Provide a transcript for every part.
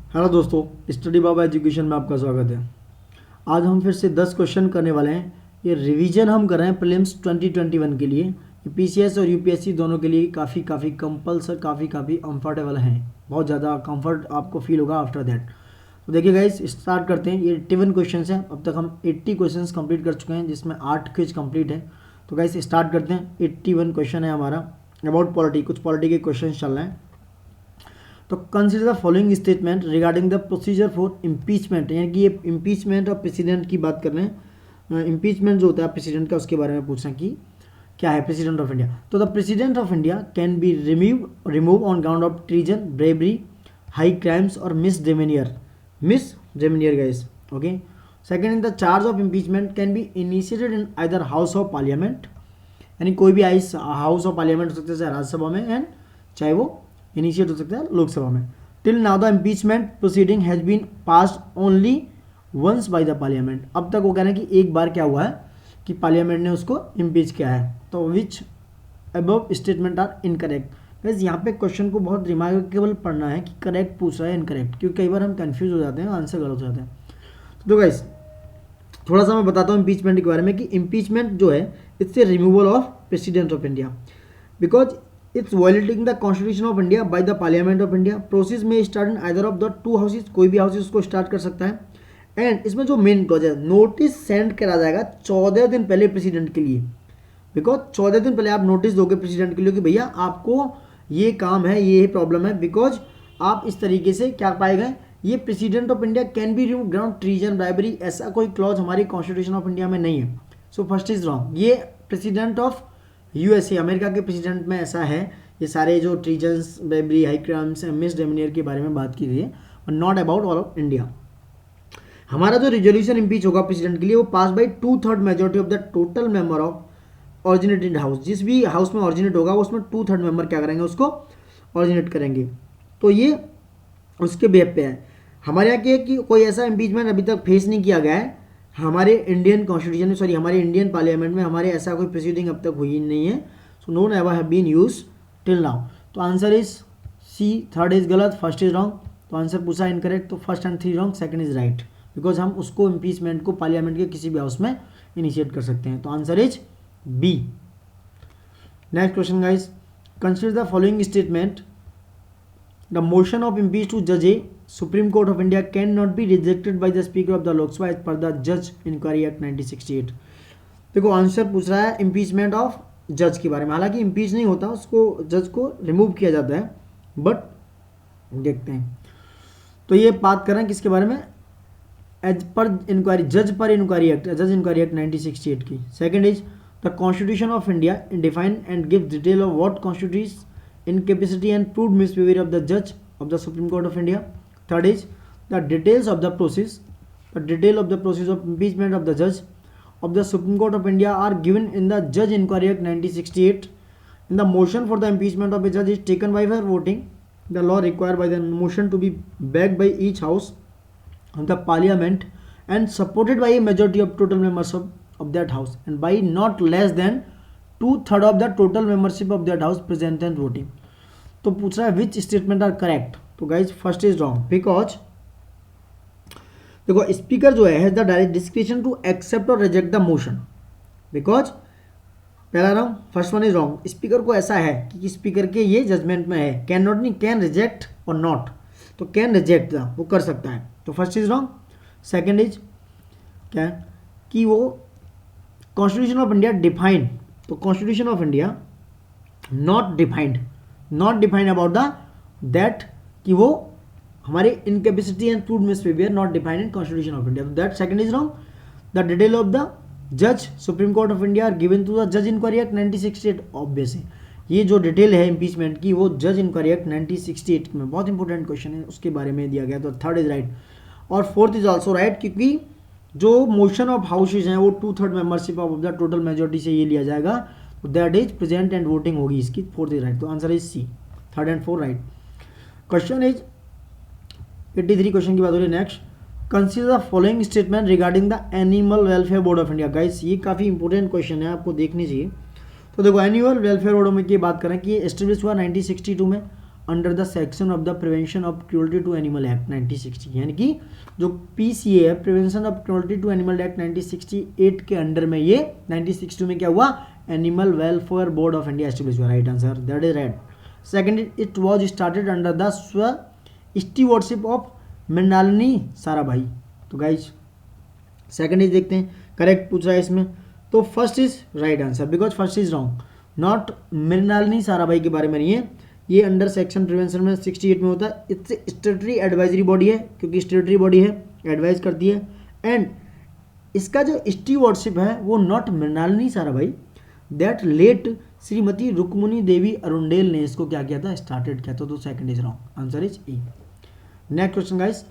Hello दोस्तों, study बाबा education में आपका स्वागत है। आज हम फिर से 10 क्वेश्चन करने वाले हैं। ये रिवीजन हम कर रहे हैं प्रीलिम्स 2021 के लिए। ये पीसीएस और यूपीएससी दोनों के लिए काफ़ी कंपल्सरी काफ़ी कंफर्टेबल हैं। बहुत ज़्यादा कंफर्ट आपको फील होगा आफ्टर दैट। तो देखिए गाइस, स्टार्ट करते हैं। ये 81 क्वेश्चन हैं। अब तक हम 80 क्वेश्चन कंप्लीट कर चुके हैं, जिसमें 8 क्विज कंप्लीट है। तो गाइस स्टार्ट करते हैं। 81 क्वेश्चन है हमारा अबाउट पॉलिटी। कुछ पॉलिटी के क्वेश्चन चल रहे हैं। तो consider the following statement regarding the procedure for impeachment, यानी कि ये इम्पीचमेंट ऑफ प्रेसिडेंट की बात कर रहे हैं। इम्पीचमेंट जो होता है प्रेसिडेंट का, उसके बारे में पूछना कि क्या है प्रेसिडेंट ऑफ इंडिया। तो the president of India can be remove on ground of treason, bribery, high crimes और misdemeanour guys. Okay. Second, in the charge of impeachment can be initiated in either house of parliament, यानी कोई भी house of parliament हो सकता है, चाहे राज्यसभा में and चाहे वो इनिशिएट हो सकता है लोकसभा में। Till now the impeachment proceeding has been passed only once by the parliament. अब तक वो कह रहे हैं कि एक बार क्या हुआ है कि पार्लियामेंट ने उसको इम्पीच किया है। तो विच अबव स्टेटमेंट आर इनकरेक्ट। बस यहाँ पे क्वेश्चन को बहुत रिमार्केबल पढ़ना है कि करेक्ट पूछ रहा है इनकरेक्ट, क्योंकि कई बार हम कंफ्यूज हो जाते हैं, आंसर गलत हो जाते हैं। तो गाइस थोड़ा सा मैं बताता हूँ इम्पीचमेंट के बारे में कि इम्पीचमेंट जो है it's a removal of president of India because it's violating the constitution of India by the parliament of India. Process may start in either of the two houses, कोई भी हाउसेस उसको start कर सकता है। And इसमें जो main clause है, notice send करा जाएगा 14 दिन पहले प्रेसिडेंट के लिए। बिकॉज 14 दिन पहले आप नोटिस दोगे प्रेसिडेंट के लिए कि भैया आपको ये काम है, ये प्रॉब्लम है। बिकॉज आप इस तरीके से क्या पाए गए, ये president of India can be remove ground treason, bribery, ऐसा कोई क्लॉज हमारे कॉन्स्टिट्यूशन ऑफ इंडिया में नहीं है। So first is wrong. ये प्रेसिडेंट ऑफ यूएसए, अमेरिका के प्रेसिडेंट में ऐसा है, ये सारे जो treasons, bribery, high crimes, misdemeanour के बारे में बात की गई है, और not about all of India. हमारा जो रिजोल्यूशन इम्पीच होगा प्रेसिडेंट के लिए वो pass by 2/3 majority of the total member of originated house. जिस भी हाउस में ऑरिजिनेट होगा उसमें 2/3 मेंबर क्या करेंगे, उसको ऑरिजिनेट करेंगे। तो ये उसके बेस पे है। हमारे यहाँ के कि कोई ऐसा इम्पीचमेंट अभी तक फेस नहीं किया गया है हमारे इंडियन कॉन्स्टिट्यूशन में, सॉरी हमारे इंडियन पार्लियामेंट में हमारे ऐसा कोई प्रोसीडिंग अब तक हुई नहीं है। So no never have been used till now. तो answer is C. Third is गलत, फर्स्ट इज रॉन्ग। तो आंसर पूछा इनकरेक्ट, तो first and 3 wrong, second is right. Because हम उसको इम्पीचमेंट को पार्लियामेंट के किसी भी हाउस में इनिशिएट कर सकते हैं। तो answer is B. Next question guys, consider the following statement. The motion of impeach to जज a supreme court of India can not be rejected by the speaker of the Lok Sabha as per the जज inquiry act 1968। देखो answer पूछ रहा है impeachment of जज के बारे में। हालांकि इम्पीच नहीं होता, उसको जज को रिमूव किया जाता है, बट देखते हैं। तो ये बात कर रहे हैं किसके बारे में, एज पर इंक्वायरी, जज पर इंक्वायरी एक्ट, जज इंक्वायरी एक्ट 1968 की। Second is the constitution of India define and give detail of what constitutes incapacity and proved misbehaviour of the जज of the supreme court of India. Third is the details of the process, the detail of the process of impeachment of the जज of the Supreme Court of India are given in the Judge Inquiry Act 1968. In the motion for the impeachment of a judge is taken by her voting. The law required by the motion to be backed by each house of the parliament and supported by a majority of total members of that house and by not less than 2/3 of the total membership of that house present and voting. तो पूछ रहा है which statement are correct. तो guys first is wrong because देखो speaker जो है the direct description to accept और reject the motion. Because पहला wrong, first one is wrong. Speaker को ऐसा है कि स्पीकर के ये जजमेंट में है, कैन नॉट नहीं, कैन रिजेक्ट और नॉट, तो कैन रिजेक्ट द, वो कर सकता है। तो first is wrong. Second is क्या कि वो कॉन्स्टिट्यूशन ऑफ इंडिया डिफाइन, तो constitution of India not defined about the that कि वो हमारे incapacity and proved misbehaviour not defined in constitution of India. That second is wrong. The detail of the जज supreme court of India are given to the जज inquiry act 1968। Obvious है ये जो detail है impeachment की वो जज inquiry act 1968 में, बहुत इंपॉर्टेंट क्वेश्चन है, उसके बारे में दिया गया। तो थर्ड इज राइट और फोर्थ इज ऑल्सो राइट, क्योंकि जो मोशन ऑफ हाउसेज हैं वो 2/3 membership of the total majority से ये लिया जाएगा। तो that is present and voting होगी इसकी। Fourth is right. तो answer is C. Third and fourth right. Question is 83 question की बात हो रही है। Next, consider the following statement regarding the animal welfare board of India. Guys ये काफ़ी इंपॉर्टेंट क्वेश्चन है, आपको देखनी चाहिए। तो देखो एनुअल वेलफेयर बोर्ड में की बात करें कि ये एस्टेब्लिश हुआ 1962 में under the section of the prevention of cruelty to animal act 1960, यानी कि जो PCA है, prevention of cruelty to animal act 1968 के अंडर में ये 1962 में क्या हुआ, animal welfare board of India establish हुआ। Right answer, that is right. Second is it was started under the stewardship of Mrinalini Sarabhai. तो गाइज सेकंड इज देखते हैं, करेक्ट पूछ रहा है इसमें, तो first is right answer because first is wrong, not Mrinalini Sarabhai के बारे में नहीं है, ये अंडर सेक्शन प्रिवेंशन में 68 में होता है। इससे स्टेटरी एडवाइजरी बॉडी है, क्योंकि स्टेटरी बॉडी है, एडवाइज करती है। एंड इसका जो स्टीवर्डशिप है वो not Mrinalini Sarabhai, that late Shrimati Rukmini Devi Arundale ने इसको क्या किया था, स्टार्टेड किया था। तो second is wrong, answer is A. Next question guys,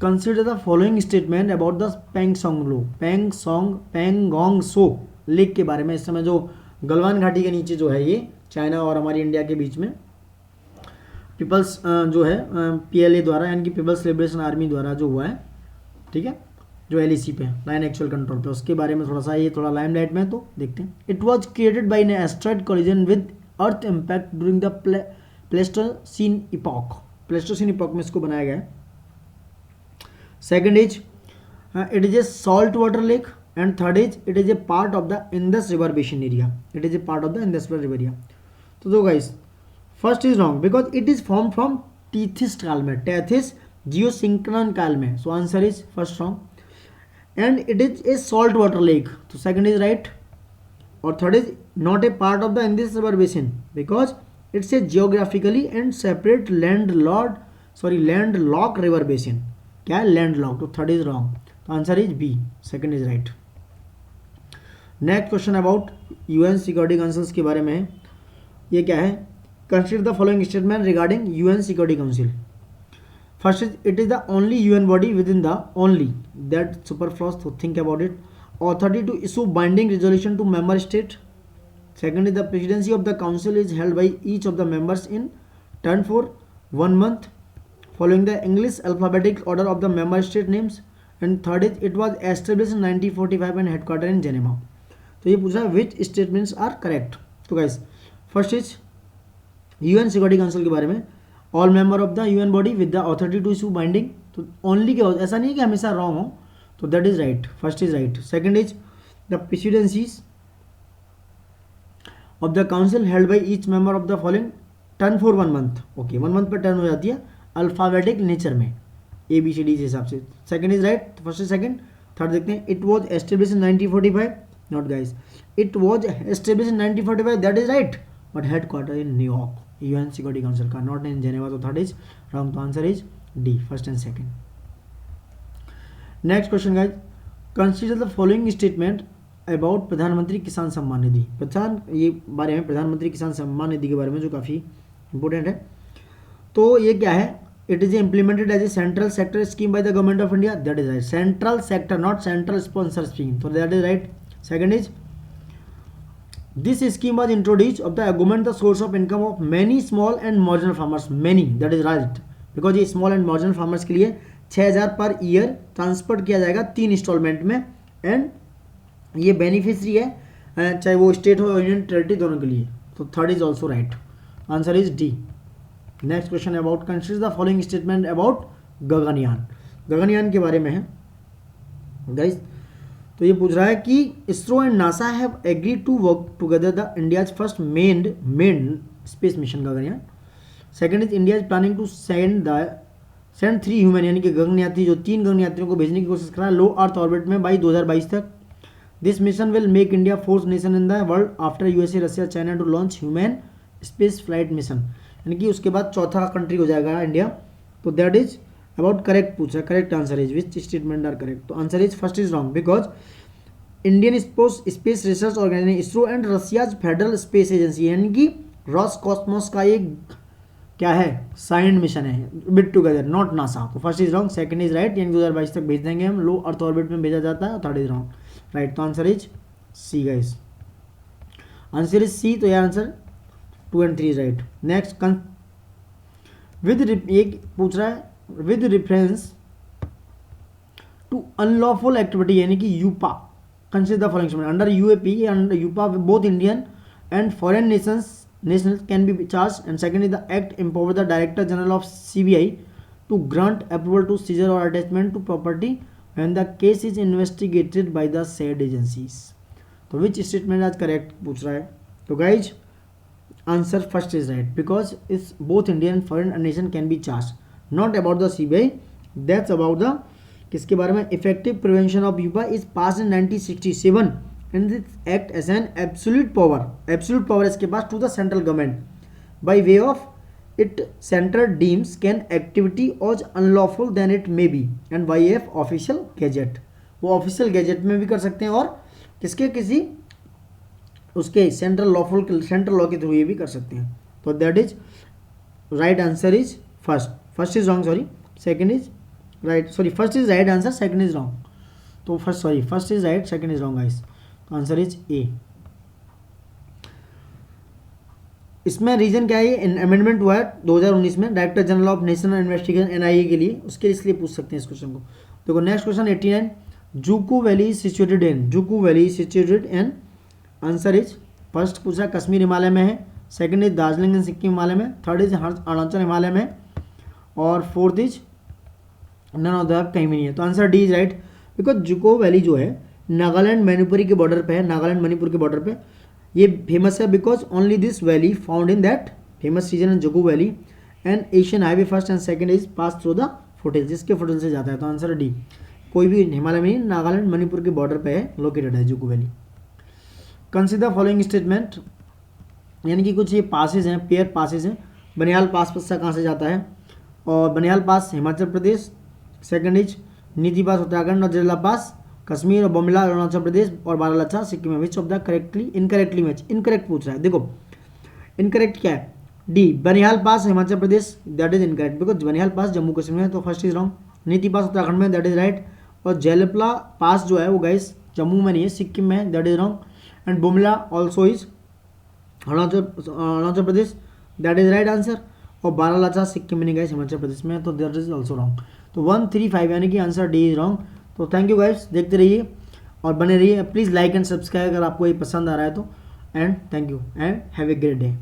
consider the following statement about the Pangong Tso lake के बारे में। इस समय जो गलवान घाटी के नीचे जो है, ये चाइना और हमारी इंडिया के बीच में पीपल्स जो है PLA द्वारा, यानी कि पीपल्स लिबरेशन आर्मी द्वारा जो हुआ है, ठीक है, जो LAC पे लाइन एक्चुअल कंट्रोल पे, उसके बारे में थोड़ा सा ये थोड़ा लाइमलाइट में, तो देखते हैं। It was created by an asteroid collision with earth impact during the pleistocene epoch. Pleistocene epoch में इसको बनाया गया है। Second is it is a salt water lake, and third is it is a part of the Indus river basin area. It is a part of the Indus river area. तो दो guys, first is wrong because it is form from Tethys काल में, Tethys जियोसिंक्रोन काल में। So answer is first wrong. And it is a salt water lake, तो second is right. और third is not a part of the Indus river basin because it's a geographically and separate land lock river basin. क्या है, land lock. तो third is wrong, तो answer is B, second is right. Next question about UN security councils के बारे में है। ये क्या है, consider the following statement regarding UN security council. First is it is the only UN body within the only that superfluous, तो think about it. Authority to issue binding resolution to member state. Second is the presidency of the council is held by each of the members in turn for 1 month following the English alphabetic order of the member state names. And third is it was established in 1945 and headquartered in Geneva. तो ये पूछा which statements are correct. तो guys first is UN security council के बारे में, all member of the UN body with the authority to issue binding, तो only के ऐसा नहीं कि हमेशा wrong हो, तो that is right, first is right. Second is the presidencies of the council held by each member of the following turn for 1 month. Okay, 1 month पर turn हो जाती है अल्फाबेटिक नेचर में, ABCD के हिसाब से। Second is right, first is second. Third देखते हैं, it was establish in 1945, not guys, it was establish in 1945, that is right, but headquarter in New York, UN security council का, नॉट इन जेनेवा। तो third is wrong, तो answer is D, first and second. Next question guys, consider the following statement about प्रधानमंत्री किसान सम्मान निधि। ये बारे में प्रधानमंत्री किसान सम्मान निधि के बारे में जो काफ़ी इंपॉर्टेंट है। तो ये क्या है, it is implemented as a central sector scheme by the government of India, that is right, central sector not central sponsor scheme, तो that is right. Second is this scheme was introduced of the government the source of income of many small and marginal farmers, many, that is right, because ये small and marginal farmers के लिए 6000 per year transfer किया जाएगा 3 instalment में। And ये beneficiary है, चाहे वो स्टेट हो यूनियन टेरिटरी, दोनों के लिए। तो third is also right, answer is D. Next question about consider the following statement about Gaganyaan. Gaganyaan के बारे में है गाइस। तो ये पूछ रहा है कि ISRO and NASA have agreed to work together the India's first man space mission Gaganyaan. Second is India is planning to send 3 human, यानी कि गगनयात्री, जो 3 गगनयात्रियों को भेजने की कोशिश कर रहा है लो अर्थ ऑर्बिट में बाई 2022 तक। This mission will make India fourth nation in the world after USA, Russia, China to launch human space flight mission, यानी कि उसके बाद चौथा कंट्री हो जाएगा इंडिया। तो दैट इज अबाउट करेक्ट पूछा, correct answer is which statement are correct. तो answer is first is wrong because Indian space research organisation ISRO and Russia's federal space agency, यानी कि रॉसकॉस्मोस का एक क्या है, साइंड मिशन है बिट टुगेदर, नॉट नासा। तो first is wrong, second is right, यानी 2022 तक भेज देंगे हम, लो अर्थ ऑर्बिट में भेजा जाता है। थर्ड इज रॉन्ग, राइट, तो answer is C guys, answer is C. तो यह answer 2 and 3 is right. Next एक पूछ रहा है with reference to unlawful activity, यानी कि UAPA, consider the following statement under UAP and UAPA both Indian and foreign nations nationals can be charged, and second is the act empower the director general of CBI to grant approval to seizure or attachment to property when the case is investigated by the said agencies. तो which statement आज correct पूछ रहा है. तो guys answer first is right because इस both Indian and foreign nation can be charge, not about the CBI, that's about the किसके बारे में, effective prevention of UAPA is pass in 1967 and this act as an absolute power इसके पास to the central government by way of it centre deems can activity as unlawful then it may be and by of official gazette. वो official gazette में भी कर सकते हैं और किसके किसी उसके सेंट्रल लॉ के थ्रू ये भी कर सकते हैं. तो that is right answer is first is wrong, sorry second is right, sorry first is right answer, second is wrong. तो first is right, second is wrong guys. तो आंसर इज ए. इसमें reason क्या है, amendment हुआ है 2019 में director general of national investigation NIA के लिए, उसके इसलिए पूछ सकते हैं इस क्वेश्चन को. देखो next question 89, Dzukou valley situated in, answer is first पूछा कश्मीर हिमालय में है, second is Darjeeling and Sikkim Himalaya में, थर्ड इज अरुणाचल हिमालय में, और fourth is none of the कहीं भी नहीं है. तो answer D is right because Dzukou valley जो है नागालैंड मणिपुरी के बॉर्डर पे है, नागालैंड मणिपुर के बॉर्डर पे ये फेमस है because only this valley found in that famous region in Dzukou valley and Asian highway first and second is pass through the footage, जिसके फुटेज से जाता है. तो आंसर डी, कोई भी हिमालय में नहीं, नागालैंड मणिपुर के बॉर्डर पे है, लोकेटेड है Dzukou valley. Consider following statement, यानी कि कुछ ये पासेज हैं, पेयर पासेज हैं. बनिहाल पास पस्सा कहाँ से जाता है, और Banihal pass Himachal Pradesh, second is नीति पास उत्तराखंड और जिला पास कश्मीर, और बोमला अरुणाचल प्रदेश, और बारालाचा सिक्किम में. Which of the incorrectly match, incorrect पूछ रहा है. देखो इनकरेक्ट क्या है, D Banihal pass Himachal Pradesh, that is incorrect because Banihal pass Jammu Kashmir में, तो फर्स्ट इज रॉन्ग. नीति पास उत्तराखंड में, दैट इज राइट. और जैलपला पास जो है वो गाइस जम्मू में नहीं है, सिक्किम में है, that is wrong. And Bumla also is Arunachal Pradesh, that is right answer. और बारालाचा सिक्किम में नहीं गाइस, हिमाचल प्रदेश में, तो दैट इज ऑल्सो रॉन्ग. तो 1, 3, 5 यानी कि आंसर डी इज रॉन्ग. तो थैंक यू गाइस, देखते रहिए और बने रहिए. प्लीज़ लाइक एंड सब्सक्राइब अगर आपको ये पसंद आ रहा है तो. And thank you and have a great day.